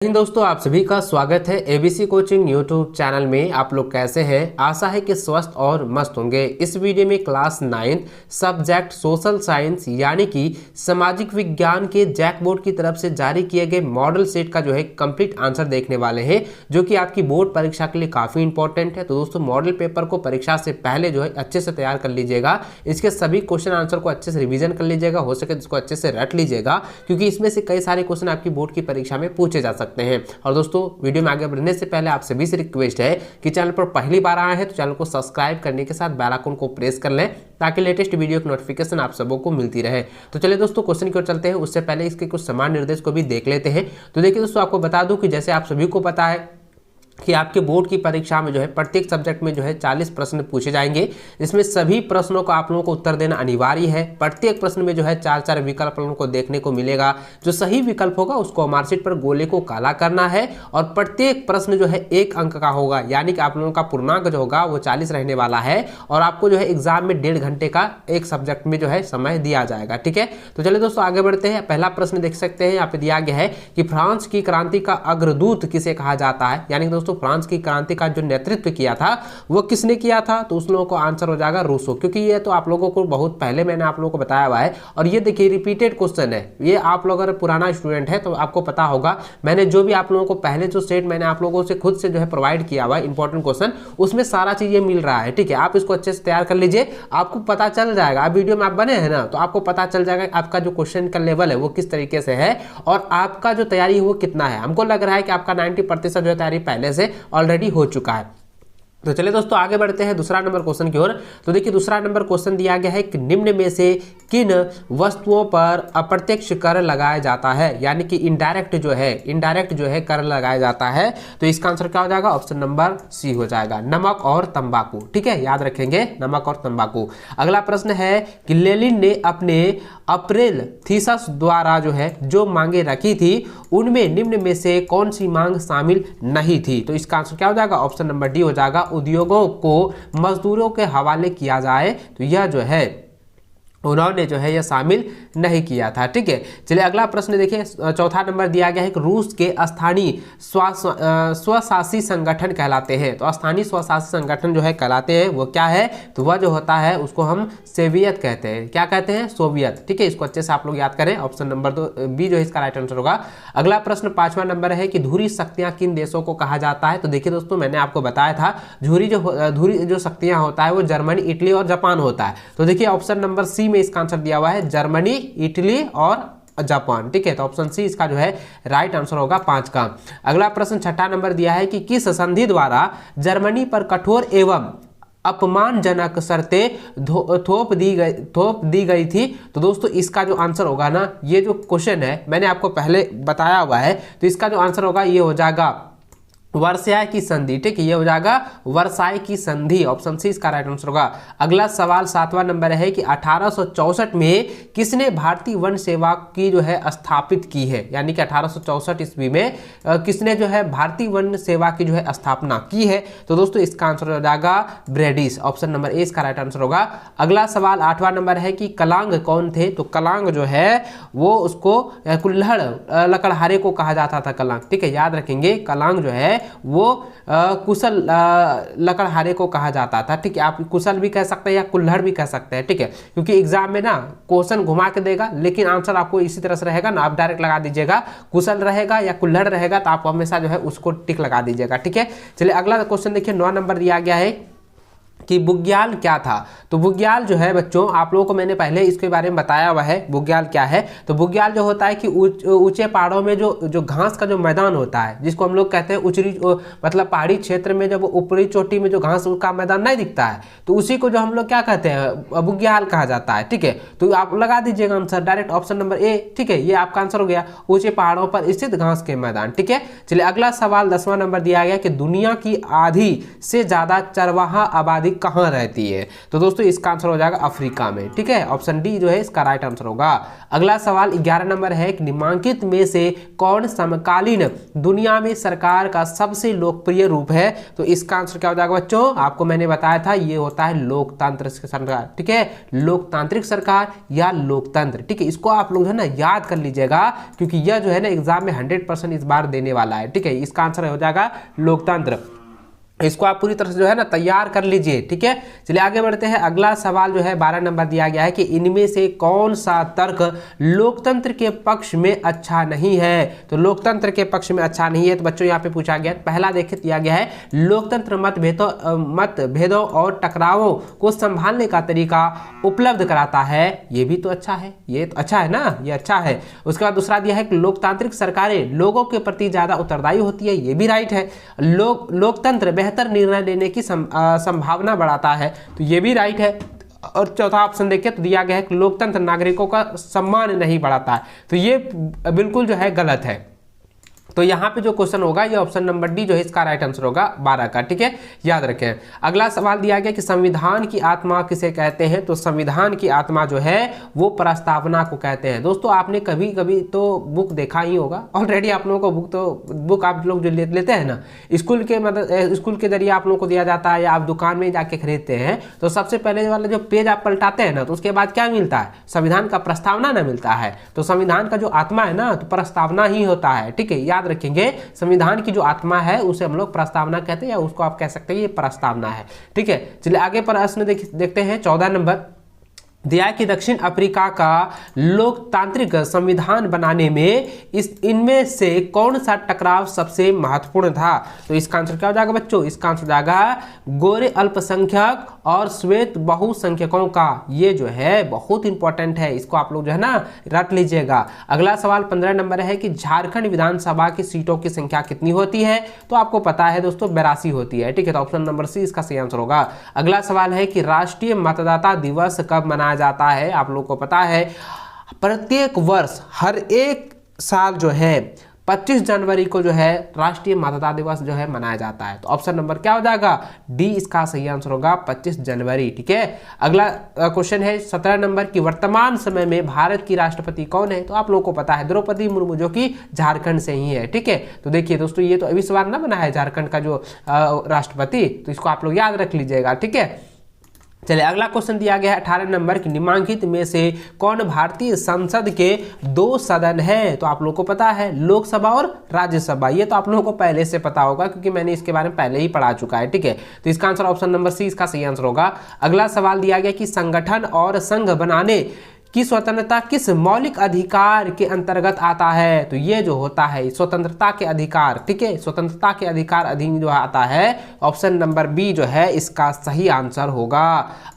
हिंद दोस्तों, आप सभी का स्वागत है एबीसी कोचिंग यूट्यूब चैनल में। आप लोग कैसे हैं? आशा है कि स्वस्थ और मस्त होंगे। इस वीडियो में क्लास 9 सब्जेक्ट सोशल साइंस यानी कि सामाजिक विज्ञान के जैक बोर्ड की तरफ से जारी किए गए मॉडल सेट का जो है कंप्लीट आंसर देखने वाले हैं, जो कि आपकी बोर्ड परीक्षा के लिए काफ़ी इंपॉर्टेंट है। तो दोस्तों, मॉडल पेपर को परीक्षा से पहले जो है अच्छे से तैयार कर लीजिएगा। इसके सभी क्वेश्चन आंसर को अच्छे से रिविजन कर लीजिएगा, हो सके तो इसको अच्छे से रट लीजिएगा, क्योंकि इसमें से कई सारे क्वेश्चन आपकी बोर्ड की परीक्षा में पूछे जा सकते हैं। और दोस्तों, वीडियो में आगे बढ़ने से पहले आप सभी से रिक्वेस्ट है कि चैनल पर पहली बार आए हैं तो चैनल को सब्सक्राइब करने के साथ बेल आइकन को प्रेस कर लें, ताकि लेटेस्ट वीडियो की नोटिफिकेशन आप सबों को मिलती रहे। तो चलिए दोस्तों, क्वेश्चन की ओर चलते हैं। उससे पहले इसके कुछ सामान्य निर्देश को भी देख लेते हैं। तो देखिए दोस्तों, आपको बता दूं कि जैसे आप सभी को पता है कि आपके बोर्ड की परीक्षा में जो है प्रत्येक सब्जेक्ट में जो है 40 प्रश्न पूछे जाएंगे। इसमें सभी प्रश्नों को आप लोगों को उत्तर देना अनिवार्य है। प्रत्येक प्रश्न में जो है 4-4 विकल्प लोगों को देखने को मिलेगा। जो सही विकल्प होगा उसको मार्कशीट पर गोले को काला करना है, और प्रत्येक प्रश्न जो है 1 अंक का होगा, यानी कि आप लोगों का पूर्णांक जो होगा वो 40 रहने वाला है। और आपको जो है एग्जाम में 1.5 घंटे का एक सब्जेक्ट में जो है समय दिया जाएगा। ठीक है, तो चलिए दोस्तों आगे बढ़ते हैं। पहला प्रश्न देख सकते हैं, यहाँ पे दिया गया है कि फ्रांस की क्रांति का अग्रदूत किसे कहा जाता है। यानी दोस्तों, फ्रांस की क्रांति का जो नेतृत्व किया था वो किसने किया था? तो उस लोगों को आंसर हो जाएगा रूसो, क्योंकि ये तो आप लोगों को बहुत पहले मैंने आप लोगों को बताया हुआ है। और ये देखिए रिपीटेड क्वेश्चन है, ये आप लोग अगर पुराना स्टूडेंट है तो आपको पता होगा। मैंने जो भी आप लोगों को पहले जो सेट मैंने आप लोगों से खुद से जो है प्रोवाइड किया हुआ है इंपॉर्टेंट क्वेश्चन, उसमें सारा चीज ये मिल रहा है। ठीक है, आप इसको अच्छे से तैयार कर लीजिए, आपको पता चल जाएगा। आप वीडियो में आप बने हैं ना, तो आपको पता चल जाएगा आपका जो क्वेश्चन का लेवल है वो किस तरीके से है, और आपका जो तैयारी है वो कितना है। हमको लग रहा है कि आपका 90% जो है तैयारी पहले से ऑलरेडी हो चुका है। तो चलिए दोस्तों आगे बढ़ते हैं दूसरा नंबर क्वेश्चन की ओर। तो देखिए, दूसरा नंबर क्वेश्चन दिया गया है कि निम्न में से किन वस्तुओं पर अप्रत्यक्ष कर लगाया जाता है, यानी कि इनडायरेक्ट जो है कर लगाया जाता है। तो इसका आंसर क्या हो जाएगा? ऑप्शन नंबर सी हो जाएगा, नमक और तंबाकू। ठीक है, याद रखेंगे, नमक और तंबाकू। अगला प्रश्न है कि लेनिन ने अपने अप्रैल थीसिस द्वारा जो मांगे रखी थी, उनमें निम्न में से कौन सी मांग शामिल नहीं थी। तो इसका आंसर क्या हो जाएगा? ऑप्शन नंबर डी हो जाएगा, उद्योगों को मजदूरों के हवाले किया जाए। तो यह जो है उन्होंने जो है यह शामिल नहीं किया था। ठीक है, चलिए अगला प्रश्न देखिए। चौथा नंबर दिया गया है कि रूस के स्थानीय स्वशासी संगठन कहलाते हैं। तो स्थानीय स्वशासी संगठन जो है कहलाते हैं वो क्या है? तो वह जो होता है उसको हम सोवियत कहते हैं। क्या कहते हैं? सोवियत। ठीक है, इसको अच्छे से आप लोग याद करें। ऑप्शन नंबर बी जो है इसका राइट आंसर होगा। अगला प्रश्न 5वां नंबर है कि धुरी शक्तियां किन देशों को कहा जाता है। तो देखिए दोस्तों, मैंने आपको बताया था धुरी जो शक्तियां होता है वो जर्मनी, इटली और जापान होता है। तो देखिए ऑप्शन नंबर सी में इसका आंसर दिया हुआ है, जर्मनी, इटली और जापान। ठीक है, तो ऑप्शन सी इसका जो है राइट आंसर होगा 5 का। अगला प्रश्न 6ठा नंबर दिया है कि किस संधि द्वारा जर्मनी पर कठोर एवं अपमानजनक शर्तें थोप दी गई थी। तो दोस्तों, इसका जो आंसर होगा ना, ये जो क्वेश्चन है मैंने आपको पहले बताया हुआ है, तो इसका जो आंसर होगा ये हो जाएगा वर्साय की संधि। ठीक है, ये हो जाएगा वर्साय की संधि। ऑप्शन सी इसका राइट आंसर होगा। अगला सवाल 7वां नंबर है कि 1864 में किसने भारतीय वन सेवा की जो है स्थापित की है। यानी कि 1864 ईस्वी में किसने जो है भारतीय वन सेवा की जो है स्थापना की है। तो दोस्तों, इसका आंसर हो जाएगा ब्रेडिस। ऑप्शन नंबर ए इसका राइट आंसर होगा। अगला सवाल 8वां नंबर है कि कलांग कौन थे। तो कलांग जो है वो उसको कुल्हड़ लकड़हारे को कहा जाता था, कलांग। ठीक है, याद रखेंगे, कलांग जो है वो कुशल लकड़हारे को कहा जाता था। ठीक है, आप कुशल भी कह सकते हैं या कुल्हड़ भी कह सकते हैं। ठीक है, क्योंकि एग्जाम में ना क्वेश्चन घुमा के देगा, लेकिन आंसर आपको इसी तरह से रहेगा ना, आप डायरेक्ट लगा दीजिएगा। कुशल रहेगा या कुल्हड़ रहेगा तो आप हमेशा जो है उसको टिक लगा दीजिएगा। ठीक है, चलिए अगला क्वेश्चन देखिए। 9 नंबर दिया गया है कि बुग्याल क्या था। तो बुग्याल जो है बच्चों, आप लोगों को मैंने पहले इसके बारे में बताया हुआ है बुग्याल क्या है। तो बुग्याल जो होता है कि ऊंचे पहाड़ों में जो घास का जो मैदान होता है, जिसको हम लोग कहते हैं उचरी, मतलब पहाड़ी क्षेत्र में जब ऊपरी चोटी में जो घास का मैदान नहीं दिखता है, तो उसी को जो हम लोग क्या कहते हैं, बुग्याल कहा जाता है। ठीक है, तो आप लगा दीजिएगा answer direct, option number A. ठीक है, ये आपका आंसर हो गया, ऊंचे पहाड़ों पर स्थित घास के मैदान। ठीक है, चलिए अगला सवाल 10वां नंबर दिया गया कि दुनिया की आधी से ज्यादा चरवाहा आबादी कहाँ रहती है? तो दोस्तों इसका आंसर हो जाएगा अफ्रीका में। ठीक है, ऑप्शन डी जो है इसका राइट आंसर होगा। अगला सवाल 11 नंबर है कि निम्नलिखित में से कौन समकालीन दुनिया में सरकार का सबसे लोकप्रिय रूप है? तो इसका आंसर क्या हो जाएगा बच्चों? आपको मैंने बताया था ये होता है लोकतांत्रिक सरकार। ठीक है, लोकतांत्रिक सरकार या लोकतंत्र। ठीक है, इसको आप लोग जो है ना याद कर लीजिएगा, क्योंकि यह जो है ना एग्जाम में 100% इस बार देने वाला है। ठीक है, इसका आंसर हो जाएगा लोकतंत्र। इसको आप पूरी तरह से जो है ना तैयार कर लीजिए। ठीक है, चलिए आगे बढ़ते हैं। अगला सवाल जो है 12 नंबर दिया गया है कि इनमें से कौन सा तर्क लोकतंत्र के पक्ष में अच्छा नहीं है? तो लोकतंत्र के पक्ष में अच्छा नहीं है तो बच्चों यहाँ पे पूछा गया, पहला देखिए दिया गया है लोकतंत्र मतभेदों और टकरावों को संभालने का तरीका उपलब्ध कराता है। ये भी तो अच्छा है, ये तो अच्छा है ना, ये अच्छा है। उसके बाद दूसरा दिया है कि लोकतांत्रिक सरकारें लोगों के प्रति ज्यादा उत्तरदायी होती है। ये भी राइट है। लोकतंत्र बेहतर निर्णय लेने की संभावना बढ़ाता है। तो ये भी राइट है। और चौथा ऑप्शन देखिए तो दिया गया है कि लोकतंत्र नागरिकों का सम्मान नहीं बढ़ाता है। तो ये बिल्कुल जो है गलत है। तो यहाँ पे जो क्वेश्चन होगा ये ऑप्शन नंबर डी जो है इसका राइट आंसर होगा 12 का। ठीक है, याद रखें। अगला सवाल दिया गया कि संविधान की आत्मा किसे कहते हैं? तो संविधान की आत्मा जो है वो प्रस्तावना को कहते हैं। दोस्तों आपने कभी कभी तो बुक देखा ही होगा ऑलरेडी, आप लोगों को बुक आप लोग जो लेते हैं ना स्कूल के मतलब स्कूल के जरिए आप लोगों को दिया जाता है या आप दुकान में जाके खरीदते हैं, तो सबसे पहले वाला जो पेज आप पलटाते हैं ना तो उसके बाद क्या मिलता है? संविधान का प्रस्तावना ना मिलता है। तो संविधान का जो आत्मा है ना तो प्रस्तावना ही होता है। ठीक है, याद रखेंगे संविधान की जो आत्मा है उसे हम लोग प्रस्तावना कहते हैं या उसको आप कह सकते हैं ये प्रस्तावना है। ठीक है, चलिए आगे प्रश्न देखते हैं। 14 नंबर दिया है कि दक्षिण अफ्रीका का लोकतांत्रिक संविधान बनाने में इनमें से कौन सा टकराव सबसे महत्वपूर्ण था? तो इसका आंसर क्या हो जाएगा बच्चों? इसका आंसर हो जाएगा गोरे अल्पसंख्यक और श्वेत बहुसंख्यकों का। ये जो है बहुत इंपॉर्टेंट है, इसको आप लोग जो है ना रट लीजिएगा। अगला सवाल 15 नंबर है कि झारखंड विधानसभा की सीटों की संख्या कितनी होती है? तो आपको पता है दोस्तों 82 होती है। ठीक है, तो ऑप्शन नंबर सी इसका सही आंसर होगा। अगला सवाल है कि राष्ट्रीय मतदाता दिवस कब मनाया जाता है? आप लोगों को पता है प्रत्येक वर्ष हर एक साल जो है 25 जनवरी को जो है राष्ट्रीय मतदाता दिवस जो है मनाया जाता है। तो ऑप्शन नंबर क्या हो जाएगा? डी इसका सही आंसर होगा 25 जनवरी। ठीक है, अगला क्वेश्चन है 17 नंबर की वर्तमान समय में भारत की राष्ट्रपति कौन है? तो आप लोगों को पता है द्रौपदी मुर्मू, जो कि झारखंड से ही है। ठीक है, तो देखिए दोस्तों ये तो अभी इस बार ना बना है झारखंड का जो राष्ट्रपति, तो इसको आप लोग याद रख लीजिएगा। ठीक है, चलिए अगला क्वेश्चन दिया गया है 18 नंबर की निम्नलिखित में से कौन भारतीय संसद के 2 सदन है? तो आप लोगों को पता है लोकसभा और राज्यसभा। ये तो आप लोगों को पहले से पता होगा क्योंकि मैंने इसके बारे में पहले ही पढ़ा चुका है। ठीक है, तो इसका आंसर ऑप्शन नंबर सी इसका सही आंसर होगा। अगला सवाल दिया गया कि संगठन और संघ बनाने की स्वतंत्रता किस मौलिक अधिकार के अंतर्गत आता है? तो ये जो होता है स्वतंत्रता के अधिकार। ठीक है, स्वतंत्रता के अधिकार अधीन जो आता है ऑप्शन नंबर बी जो है इसका सही आंसर होगा।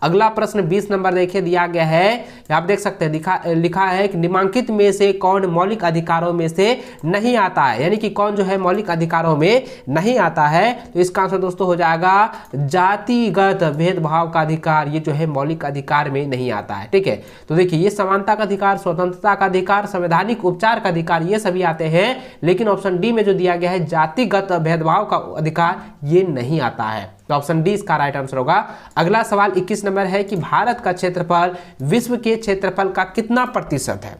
अगला प्रश्न 20 नंबर देखिए दिया गया है, आप देख सकते हैं लिखा है कि निम्नलिखित में से कौन मौलिक अधिकारों में से नहीं आता है? यानी कि कौन जो है मौलिक अधिकारों में नहीं आता है? तो इसका आंसर दोस्तों हो जाएगा जातिगत भेदभाव का अधिकार। ये जो है मौलिक अधिकार में नहीं आता है। ठीक है, तो देखिए ये समानता का अधिकार, स्वतंत्रता का अधिकार, संवैधानिक उपचार का अधिकार ये सभी आते हैं, लेकिन ऑप्शन डी में जो दिया गया है जातिगत भेदभाव का अधिकार ये नहीं आता है। तो ऑप्शन डी इसका राइट आंसर होगा। अगला सवाल 21 नंबर है कि भारत का क्षेत्रफल विश्व के क्षेत्रफल का कितना प्रतिशत है?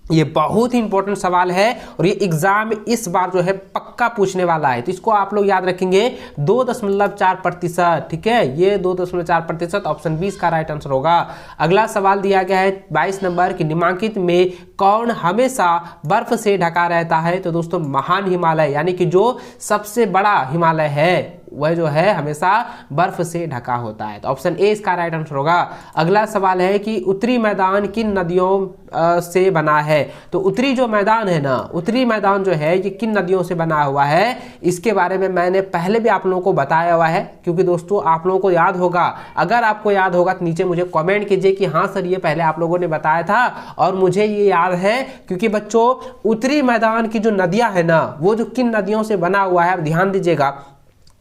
ये बहुत ही इंपॉर्टेंट सवाल है और ये एग्जाम में इस बार जो है पक्का पूछने वाला है। तो इसको आप लोग याद रखेंगे 2.4%। ठीक है, ये 2.4% ऑप्शन 20 का राइट आंसर होगा। अगला सवाल दिया गया है 22 नंबर की निम्नलिखित में कौन हमेशा बर्फ से ढका रहता है? तो दोस्तों महान हिमालय, यानी कि जो सबसे बड़ा हिमालय है वह जो है हमेशा बर्फ से ढका होता है। तो ऑप्शन ए इसका राइट आंसर होगा। अगला सवाल है कि उत्तरी मैदान किन नदियों से बना है? तो उत्तरी जो मैदान है ना, उत्तरी मैदान जो है ये किन नदियों से बना हुआ है? इसके बारे में मैंने पहले भी आप लोगों को बताया हुआ है, क्योंकि दोस्तों आप लोगों को याद होगा। अगर आपको याद होगा तो नीचे मुझे कमेंट कीजिए कि हाँ सर ये पहले आप लोगों ने बताया था और मुझे ये याद है। क्योंकि बच्चों उत्तरी मैदान की जो नदियां है ना वो जो किन नदियों से बना हुआ है, आप ध्यान दीजिएगा।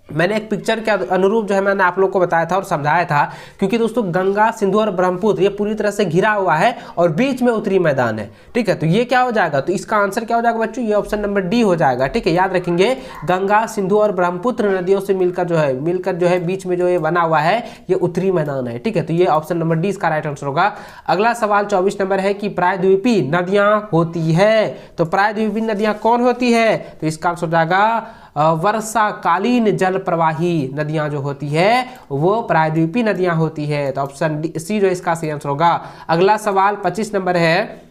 मैंने एक पिक्चर के अनुरूप जो है मैंने आप लोग को बताया था और समझाया था, क्योंकि दोस्तों गंगा, सिंधु और ब्रह्मपुत्र ये पूरी तरह से घिरा हुआ है और बीच में उत्तरी मैदान है। ठीक है, तो ये क्या हो जाएगा, तो इसका आंसर क्या हो जाएगा बच्चों, ये ऑप्शन नंबर डी हो जाएगा। ठीक है, याद रखेंगे गंगा, सिंधु और ब्रह्मपुत्र नदियों से मिलकर जो है बीच में जो ये बना हुआ है ये उत्तरी मैदान है। ठीक है, तो ये ऑप्शन नंबर डी इसका राइट आंसर होगा। अगला सवाल 24 नंबर है कि प्रायद्वीपीय नदियां होती है, तो प्रायद्वीपीय नदियां कौन होती है, तो इसका आंसर हो जाएगा वर्षाकालीन जल प्रवाही नदियां जो होती है वो प्रायद्वीपीय नदियां होती है, तो ऑप्शन सी जो इसका सही आंसर होगा। अगला सवाल 25 नंबर है,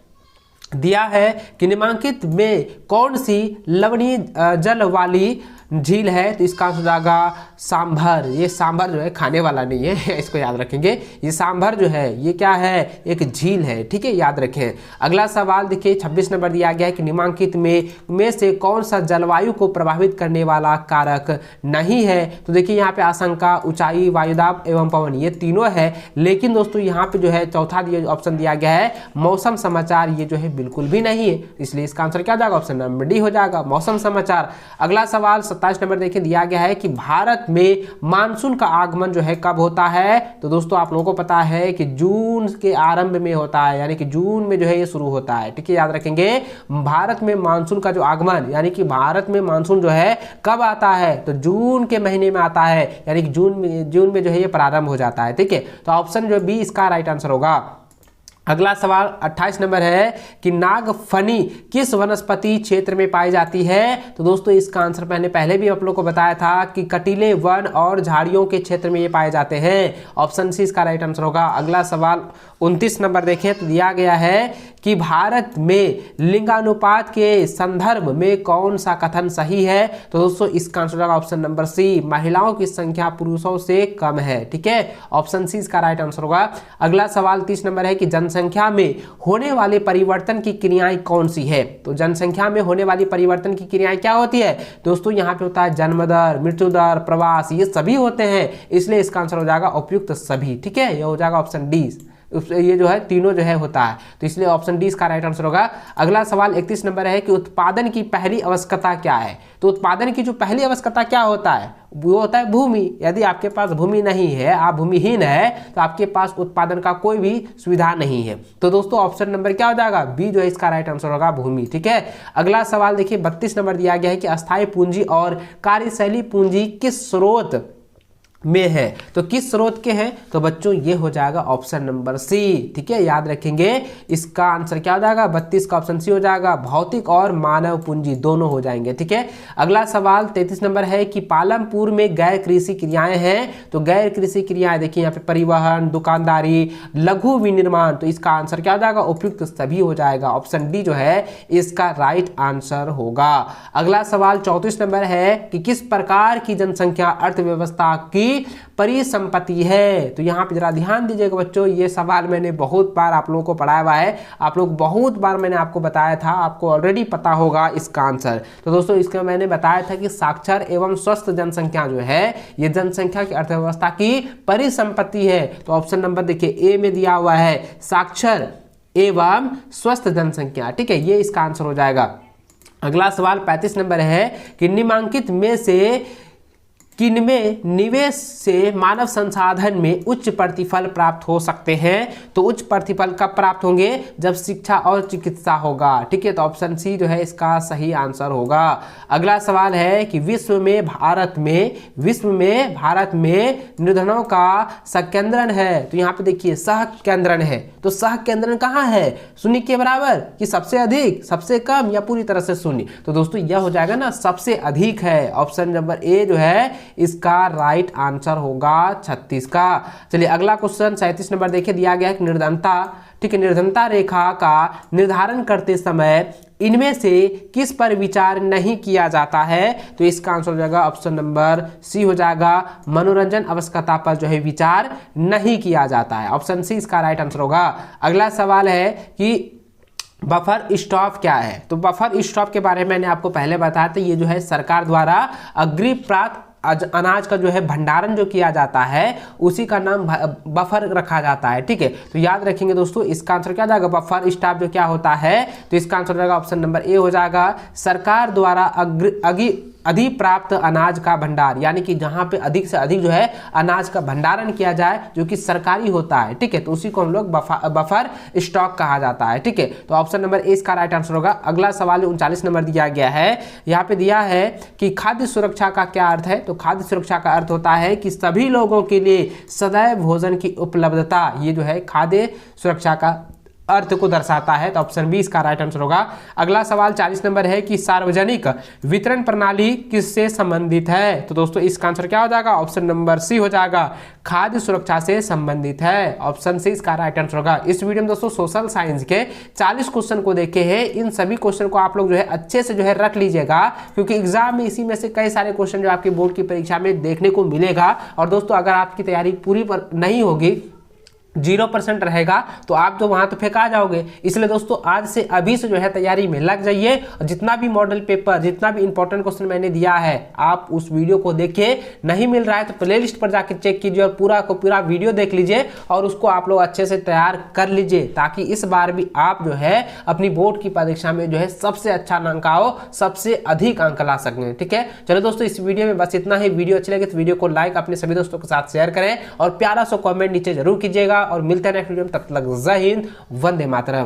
दिया है कि निम्नलिखित में कौन सी लवणीय जल वाली झील है, तो इसका आंसर जाएगा सांभर। ये सांभर जो है खाने वाला नहीं है, इसको याद रखेंगे। ये सांभर जो है ये क्या है, एक झील है। ठीक है, याद रखें। अगला सवाल देखिए 26 नंबर दिया गया है कि निम्नलिखित में से कौन सा जलवायु को प्रभावित करने वाला कारक नहीं है, तो देखिए यहाँ पे आशंका, ऊंचाई, वायुदाब एवं पवन ये तीनों है, लेकिन दोस्तों यहाँ पे जो है चौथा ऑप्शन दिया गया है मौसम समाचार, ये जो है बिल्कुल भी नहीं है, इसलिए इसका आंसर क्या जाएगा, ऑप्शन नंबर डी हो जाएगा, मौसम समाचार। अगला सवाल 27 नंबर देखिए दिया गया है कि भारत में मानसून का आगमन जो है कब होता है, तो दोस्तों आप लोगों को पता है कि जून के आरंभ में होता है, यानी कि जून में जो है ये शुरू होता है। ठीक है, याद रखेंगे भारत में मानसून का जो आगमन, यानी कि भारत में मानसून जो है कब आता है, तो जून के महीने में आता है, यानी कि जून में जो है ये प्रारंभ हो जाता है। ठीक है, तो ऑप्शन जो बी इसका राइट आंसर होगा। अगला सवाल 28 नंबर है कि नागफनी किस वनस्पति क्षेत्र में पाई जाती है, तो दोस्तों इसका आंसर मैंने पहले भी आप लोगों को बताया था कि कटीले वन और झाड़ियों के क्षेत्र में ये पाए जाते हैं, ऑप्शन सी इसका राइट आंसर होगा। अगला सवाल 29 नंबर देखें तो दिया गया है कि भारत में लिंगानुपात के संदर्भ में कौन सा कथन सही है, तो दोस्तों इसका आंसर होगा ऑप्शन नंबर सी, महिलाओं की संख्या पुरुषों से कम है। ठीक है, ऑप्शन सी इसका राइट आंसर होगा। अगला सवाल 30 नंबर है कि जनसंख्या में होने वाले परिवर्तन की क्रियाएं कौन सी है, तो जनसंख्या में होने वाली परिवर्तन की क्रियाएं क्या होती है, दोस्तों यहाँ पे होता है जन्म दर, मृत्यु दर, प्रवास, ये सभी होते हैं, इसलिए इसका आंसर हो जाएगा उपयुक्त सभी। ठीक है, ये हो जाएगा ऑप्शन डी, ये जो है तीनों जो है होता है, तो इसलिए ऑप्शन डी इसका राइट आंसर होगा। अगला सवाल 31 नंबर है कि उत्पादन की पहली आवश्यकता क्या है, तो उत्पादन की जो पहली आवश्यकता क्या होता है, वो होता है भूमि। यदि आपके पास भूमि नहीं है, आप भूमिहीन है, तो आपके पास उत्पादन का कोई भी सुविधा नहीं है, तो दोस्तों ऑप्शन नंबर क्या हो जाएगा, बी जो है इसका राइट आंसर होगा, भूमि। ठीक है, अगला सवाल देखिए 32 नंबर दिया गया है कि अस्थायी पूंजी और कार्यशैली पूंजी किस स्रोत में है, तो किस स्रोत के हैं, तो बच्चों ये हो जाएगा ऑप्शन नंबर सी। ठीक है, याद रखेंगे इसका आंसर क्या हो जाएगा, 32 का ऑप्शन सी हो जाएगा, भौतिक और मानव पूंजी दोनों हो जाएंगे। ठीक है, अगला सवाल 33 नंबर है कि पालमपुर में गैर कृषि क्रियाएं हैं, तो गैर कृषि क्रियाएं देखिए यहाँ पे परिवहन, दुकानदारी, लघु विनिर्माण, तो इसका आंसर क्या हो जाएगा, उपयुक्त सभी हो जाएगा, ऑप्शन डी जो है इसका राइट आंसर होगा। अगला सवाल 34 नंबर है कि किस प्रकार की जनसंख्या अर्थव्यवस्था की परिसंपत्ति है, तो यहाँ पे जरा ध्यान दीजिएगा बच्चों, ये सवाल मैंने बहुत बार आप लोगों को पढ़ाया हुआ है, आप लोग बहुत बार मैंने आपको बताया था, आपको ऑलरेडी पता होगा इसका आंसर। तो दोस्तों इसका मैंने बताया था कि साक्षर एवं स्वस्थ जनसंख्या जो है ये जनसंख्या की अर्थव्यवस्था की परिसंपत्ति है, तो ऑप्शन नंबर देखिए ए में दिया हुआ है साक्षर एवं स्वस्थ जनसंख्या। ठीक है, ये इसका आंसर हो जाएगा। अगला सवाल 35 नंबर है कि निम्नलिखित में से किनमें निवेश से मानव संसाधन में उच्च प्रतिफल प्राप्त हो सकते हैं, तो उच्च प्रतिफल कब प्राप्त होंगे, जब शिक्षा और चिकित्सा होगा। ठीक है, तो ऑप्शन सी जो है इसका सही आंसर होगा। अगला सवाल है कि विश्व में भारत में निर्धनों का संकेंद्रण है, तो यहाँ पे देखिए सहकेंद्रण है, तो सहकेंद्रण कहाँ है, शून्य के बराबर कि सबसे अधिक, सबसे कम या पूरी तरह से शून्य, तो दोस्तों यह हो जाएगा ना सबसे अधिक है, ऑप्शन नंबर ए जो है इसका राइट आंसर होगा 36 का। चलिए अगला क्वेश्चन 37 नंबर देखिए दिया गया है कि निर्धनता, ठीक है, निर्धनता रेखा का निर्धारण करते समय इनमें से किस पर विचार नहीं किया जाता है, तो इसका आंसर हो जाएगा ऑप्शन नंबर सी हो जाएगा, मनोरंजन आवश्यकता पर जो है विचार नहीं किया जाता है, ऑप्शन सी इसका राइट आंसर होगा। अगला सवाल है कि बफर स्टॉक क्या है, तो बफर स्टॉक के बारे में मैंने आपको पहले बताया था, ये जो है सरकार द्वारा अग्रिम प्राप्त अनाज का जो है भंडारण जो किया जाता है उसी का नाम बफर रखा जाता है। ठीक है, तो याद रखेंगे दोस्तों इसका आंसर क्या जाएगा, बफर स्टॉक जो क्या होता है, तो इसका आंसर जाएगा ऑप्शन नंबर ए हो जाएगा, सरकार द्वारा अधिप्राप्त अनाज का भंडार, यानी कि जहां पे अधिक से अधिक जो है अनाज का भंडारण किया जाए जो कि सरकारी होता है, ठीक है, तो उसी को हम लोग बफर स्टॉक कहा जाता है, ठीक है। तो ऑप्शन नंबर ए इसका राइट आंसर होगा। अगला सवाल 39 नंबर दिया गया है, यहाँ पे दिया है कि खाद्य सुरक्षा का क्या अर्थ है। तो खाद्य सुरक्षा का अर्थ होता है कि सभी लोगों के लिए सदैव भोजन की उपलब्धता, ये जो है खाद्य सुरक्षा का अर्थ को दर्शाता है। तो ऑप्शन बी इसका राइट आंसर होगा। अगला सवाल 40 नंबर है कि सार्वजनिक वितरण प्रणाली किससे संबंधित है। तो दोस्तों इसका आंसर क्या हो जाएगा, ऑप्शन नंबर सी हो जाएगा, खाद्य सुरक्षा से संबंधित है। ऑप्शन सी इसका राइट आंसर होगा। इस वीडियो में दोस्तों सोशल साइंस के 40 क्वेश्चन को देखे हैं। इन सभी क्वेश्चन को आप लोग जो है अच्छे से जो है रख लीजिएगा, क्योंकि एग्जाम में इसी में से कई सारे क्वेश्चन जो आपकी बोर्ड की परीक्षा में देखने को मिलेगा। और दोस्तों अगर आपकी तैयारी पूरी पर नहीं होगी, 0% रहेगा, तो आप तो वहां तो फेंका जाओगे। इसलिए दोस्तों आज से अभी से जो है तैयारी में लग जाइए, और जितना भी मॉडल पेपर, जितना भी इंपॉर्टेंट क्वेश्चन मैंने दिया है, आप उस वीडियो को देखिए। नहीं मिल रहा है तो प्लेलिस्ट पर जाकर चेक कीजिए और पूरा वीडियो देख लीजिए और उसको आप लोग अच्छे से तैयार कर लीजिए, ताकि इस बार भी आप जो है अपनी बोर्ड की परीक्षा में जो है सबसे अच्छा अंक आओ, सबसे अधिक अंक ला सकें, ठीक है। चलो दोस्तों इस वीडियो में बस इतना ही। वीडियो अच्छी लगे तो वीडियो को लाइक अपने सभी दोस्तों के साथ शेयर करें और प्यारा सा कमेंट नीचे जरूर कीजिएगा। और मिलते हैं नेक्स्ट वीडियो में, तब तक जय हिंद, वंदे मातरम।